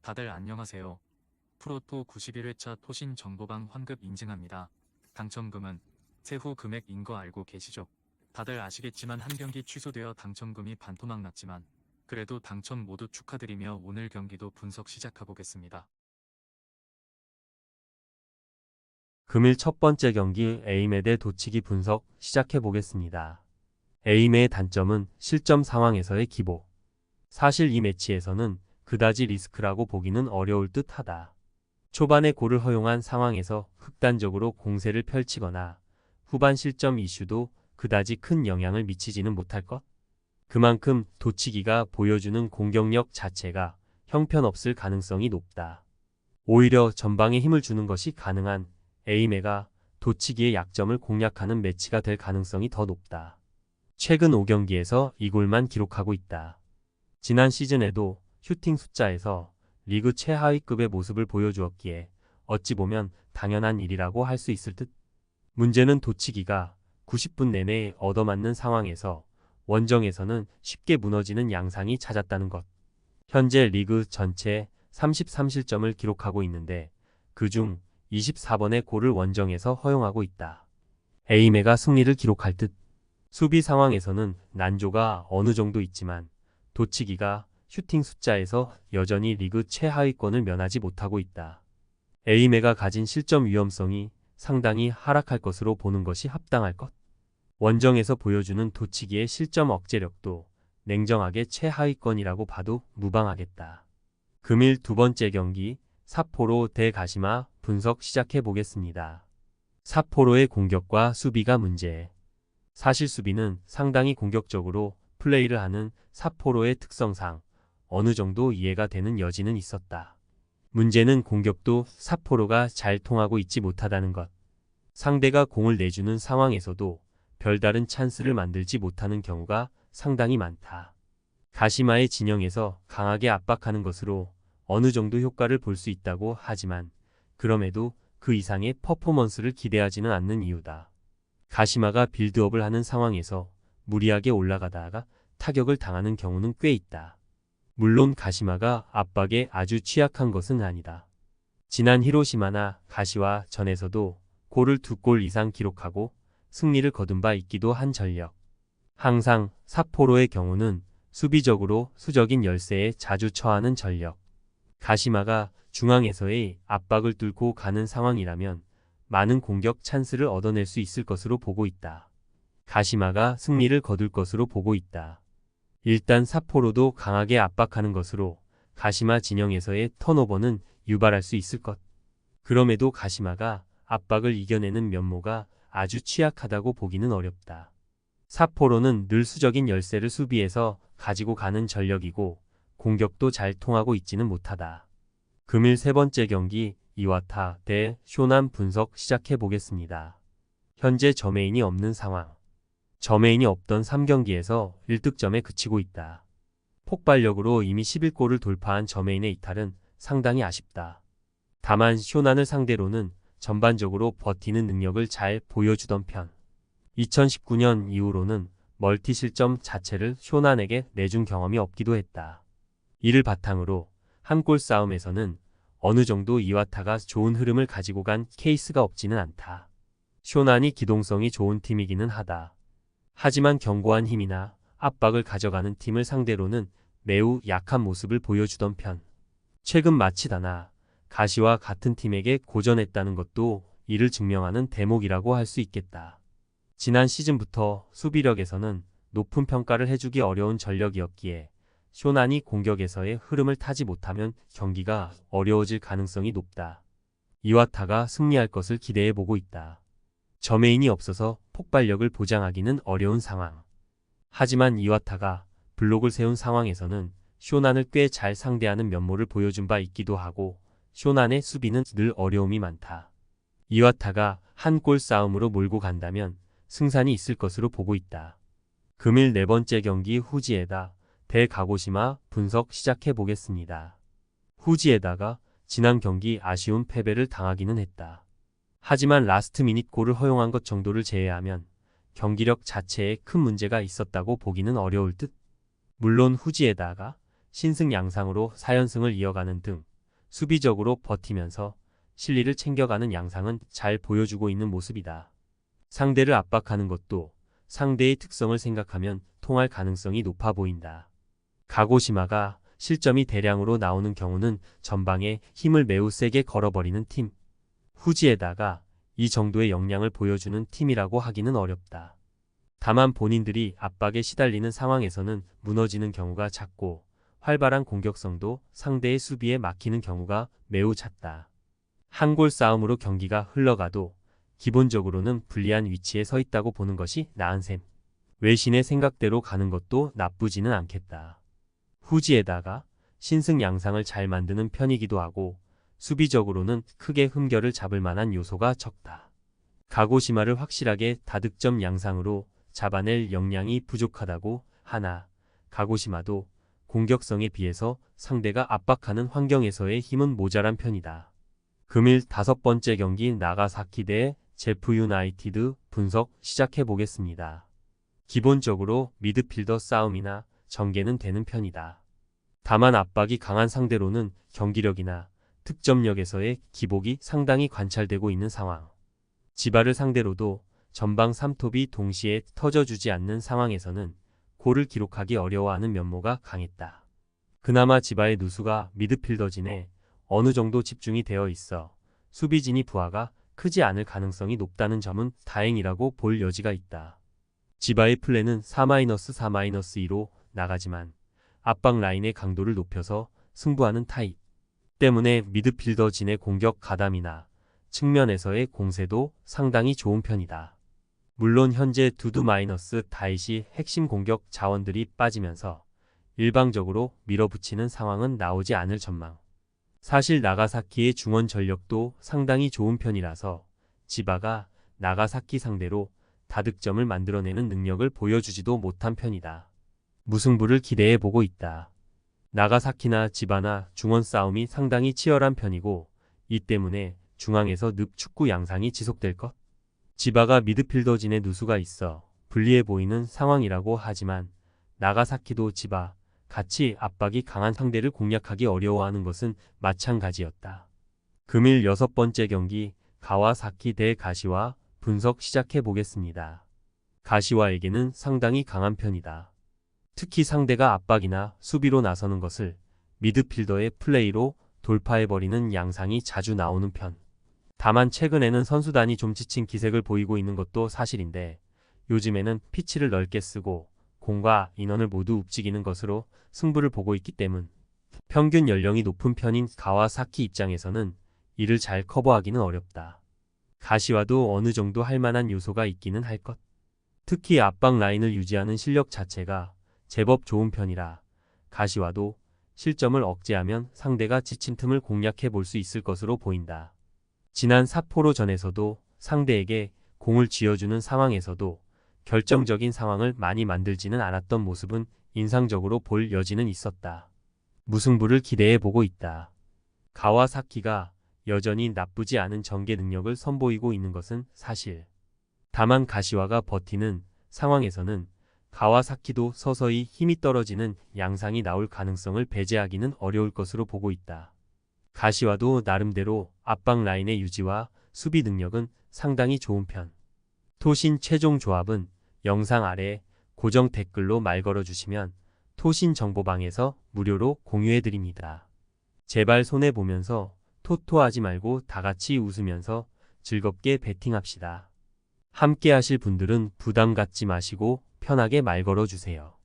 다들 안녕하세요. 프로토 91회차 토신 정보방 환급 인증합니다. 당첨금은 세후 금액인 거 알고 계시죠? 다들 아시겠지만 한 경기 취소되어 당첨금이 반토막 났지만 그래도 당첨 모두 축하드리며 오늘 경기도 분석 시작해보겠습니다. 금일 첫 번째 경기 에임에 대 도치기 분석 시작해 보겠습니다. 에임의 단점은 실점 상황에서의 기복. 사실 이 매치에서는 그다지 리스크라고 보기는 어려울 듯하다. 초반에 골을 허용한 상황에서 극단적으로 공세를 펼치거나 후반 실점 이슈도 그다지 큰 영향을 미치지는 못할 것. 그만큼 도치기가 보여주는 공격력 자체가 형편없을 가능성이 높다. 오히려 전방에 힘을 주는 것이 가능한 에이메가 도치기의 약점을 공략하는 매치가 될 가능성이 더 높다. 최근 5경기에서 2골만 기록하고 있다. 지난 시즌에도 슈팅 숫자에서 리그 최하위급의 모습을 보여주었기에 어찌 보면 당연한 일이라고 할 수 있을 듯. 문제는 도치기가 90분 내내 얻어맞는 상황에서 원정에서는 쉽게 무너지는 양상이 찾았다는 것. 현재 리그 전체 33실점을 기록하고 있는데 그중 24번의 골을 원정에서 허용하고 있다. 에이메가 승리를 기록할 듯. 수비 상황에서는 난조가 어느 정도 있지만 도치기가 슈팅 숫자에서 여전히 리그 최하위권을 면하지 못하고 있다. 에이메가 가진 실점 위험성이 상당히 하락할 것으로 보는 것이 합당할 것. 원정에서 보여주는 도치기의 실점 억제력도 냉정하게 최하위권이라고 봐도 무방하겠다. 금일 두 번째 경기 삿포로 대 가시마 분석 시작해 보겠습니다. 삿포로의 공격과 수비가 문제. 사실 수비는 상당히 공격적으로 플레이를 하는 삿포로의 특성상 어느 정도 이해가 되는 여지는 있었다. 문제는 공격도 삿포로가 잘 통하고 있지 못하다는 것. 상대가 공을 내주는 상황에서도 별다른 찬스를 만들지 못하는 경우가 상당히 많다. 가시마의 진영에서 강하게 압박하는 것으로 어느 정도 효과를 볼 수 있다고 하지만 그럼에도 그 이상의 퍼포먼스를 기대하지는 않는 이유다. 가시마가 빌드업을 하는 상황에서 무리하게 올라가다가 타격을 당하는 경우는 꽤 있다. 물론 가시마가 압박에 아주 취약한 것은 아니다. 지난 히로시마나 가시와 전에서도 골을 2골 이상 기록하고 승리를 거둔 바 있기도 한 전력. 항상 삿포로의 경우는 수비적으로 수적인 열세에 자주 처하는 전력. 가시마가 중앙에서의 압박을 뚫고 가는 상황이라면 많은 공격 찬스를 얻어낼 수 있을 것으로 보고 있다. 가시마가 승리를 거둘 것으로 보고 있다. 일단 삿포로도 강하게 압박하는 것으로 가시마 진영에서의 턴오버는 유발할 수 있을 것. 그럼에도 가시마가 압박을 이겨내는 면모가 아주 취약하다고 보기는 어렵다. 삿포로는 늘 수적인 열세를 수비에서 가지고 가는 전력이고 공격도 잘 통하고 있지는 못하다. 금일 세 번째 경기 이와타 대 쇼난 분석 시작해 보겠습니다. 현재 저메인이 없는 상황. 저메인이 없던 3경기에서 1득점에 그치고 있다. 폭발력으로 이미 11골을 돌파한 저메인의 이탈은 상당히 아쉽다. 다만 쇼난을 상대로는 전반적으로 버티는 능력을 잘 보여주던 편. 2019년 이후로는 멀티 실점 자체를 쇼난에게 내준 경험이 없기도 했다. 이를 바탕으로 한 골 싸움에서는 어느 정도 이와타가 좋은 흐름을 가지고 간 케이스가 없지는 않다. 쇼난이 기동성이 좋은 팀이기는 하다. 하지만 견고한 힘이나 압박을 가져가는 팀을 상대로는 매우 약한 모습을 보여주던 편. 최근 마치다나 가시와 같은 팀에게 고전했다는 것도 이를 증명하는 대목이라고 할 수 있겠다. 지난 시즌부터 수비력에서는 높은 평가를 해주기 어려운 전력이었기에 쇼난이 공격에서의 흐름을 타지 못하면 경기가 어려워질 가능성이 높다. 이와타가 승리할 것을 기대해보고 있다. 저메인이 없어서 폭발력을 보장하기는 어려운 상황. 하지만 이와타가 블록을 세운 상황에서는 쇼난을 꽤 잘 상대하는 면모를 보여준 바 있기도 하고 쇼난의 수비는 늘 어려움이 많다. 이와타가 한 골 싸움으로 몰고 간다면 승산이 있을 것으로 보고 있다. 금일 네 번째 경기 후지에다 대 가고시마 분석 시작해 보겠습니다. 후지에다가 지난 경기 아쉬운 패배를 당하기는 했다. 하지만 라스트 미닛 골을 허용한 것 정도를 제외하면 경기력 자체에 큰 문제가 있었다고 보기는 어려울 듯. 물론 후지에다가 신승 양상으로 4연승을 이어가는 등 수비적으로 버티면서 실리를 챙겨가는 양상은 잘 보여주고 있는 모습이다. 상대를 압박하는 것도 상대의 특성을 생각하면 통할 가능성이 높아 보인다. 가고시마가 실점이 대량으로 나오는 경우는 전방에 힘을 매우 세게 걸어버리는 팀. 후지에다가 이 정도의 역량을 보여주는 팀이라고 하기는 어렵다. 다만 본인들이 압박에 시달리는 상황에서는 무너지는 경우가 잦고 활발한 공격성도 상대의 수비에 막히는 경우가 매우 잦다. 한 골 싸움으로 경기가 흘러가도 기본적으로는 불리한 위치에 서 있다고 보는 것이 나은 셈. 외신의 생각대로 가는 것도 나쁘지는 않겠다. 후지에다가 신승 양상을 잘 만드는 편이기도 하고 수비적으로는 크게 흠결을 잡을 만한 요소가 적다. 가고시마를 확실하게 다득점 양상으로 잡아낼 역량이 부족하다고 하나 가고시마도 공격성에 비해서 상대가 압박하는 환경에서의 힘은 모자란 편이다. 금일 5번째 경기 나가사키 대 제프 유나이티드 분석 시작해 보겠습니다. 기본적으로 미드필더 싸움이나 전개는 되는 편이다. 다만 압박이 강한 상대로는 경기력이나 득점력에서의 기복이 상당히 관찰되고 있는 상황. 지바를 상대로도 전방 3톱이 동시에 터져주지 않는 상황에서는 골을 기록하기 어려워하는 면모가 강했다. 그나마 지바의 누수가 미드필더진에 어느 정도 집중이 되어 있어 수비진이 부하가 크지 않을 가능성이 높다는 점은 다행이라고 볼 여지가 있다. 지바의 플레이는 4-4-2로 나가지만 압박 라인의 강도를 높여서 승부하는 타입 때문에 미드필더진의 공격 가담이나 측면에서의 공세도 상당히 좋은 편이다. 물론 현재 두두-다이시 핵심 공격 자원들이 빠지면서 일방적으로 밀어붙이는 상황은 나오지 않을 전망. 사실 나가사키의 중원 전력도 상당히 좋은 편이라서 지바가 나가사키 상대로 다득점을 만들어내는 능력을 보여주지도 못한 편이다. 무승부를 기대해보고 있다. 나가사키나 지바나 중원 싸움이 상당히 치열한 편이고 이 때문에 중앙에서 늪 축구 양상이 지속될 것. 지바가 미드필더진의 누수가 있어 불리해 보이는 상황이라고 하지만 나가사키도 지바 같이 압박이 강한 상대를 공략하기 어려워하는 것은 마찬가지였다. 금일 6번째 경기 가와사키 대 가시와 분석 시작해 보겠습니다. 가시와에게는 상당히 강한 편이다. 특히 상대가 압박이나 수비로 나서는 것을 미드필더의 플레이로 돌파해버리는 양상이 자주 나오는 편. 다만 최근에는 선수단이 좀 지친 기색을 보이고 있는 것도 사실인데 요즘에는 피치를 넓게 쓰고 공과 인원을 모두 움직이는 것으로 승부를 보고 있기 때문 평균 연령이 높은 편인 가와사키 입장에서는 이를 잘 커버하기는 어렵다. 가시와도 어느 정도 할 만한 요소가 있기는 할 것. 특히 압박 라인을 유지하는 실력 자체가 제법 좋은 편이라 가시와도 실점을 억제하면 상대가 지친 틈을 공략해 볼 수 있을 것으로 보인다. 지난 삿포로전에서도 상대에게 공을 쥐어주는 상황에서도 결정적인 상황을 많이 만들지는 않았던 모습은 인상적으로 볼 여지는 있었다. 무승부를 기대해 보고 있다. 가와사키가 여전히 나쁘지 않은 전개 능력을 선보이고 있는 것은 사실. 다만 가시와가 버티는 상황에서는 가와사키도 서서히 힘이 떨어지는 양상이 나올 가능성을 배제하기는 어려울 것으로 보고 있다. 가시와도 나름대로 압박 라인의 유지와 수비 능력은 상당히 좋은 편. 토신 최종 조합은 영상 아래 고정 댓글로 말 걸어주시면 토신 정보방에서 무료로 공유해드립니다. 제발 손해보면서 토토하지 말고 다같이 웃으면서 즐겁게 베팅합시다. 함께 하실 분들은 부담 갖지 마시고 편하게 말 걸어주세요.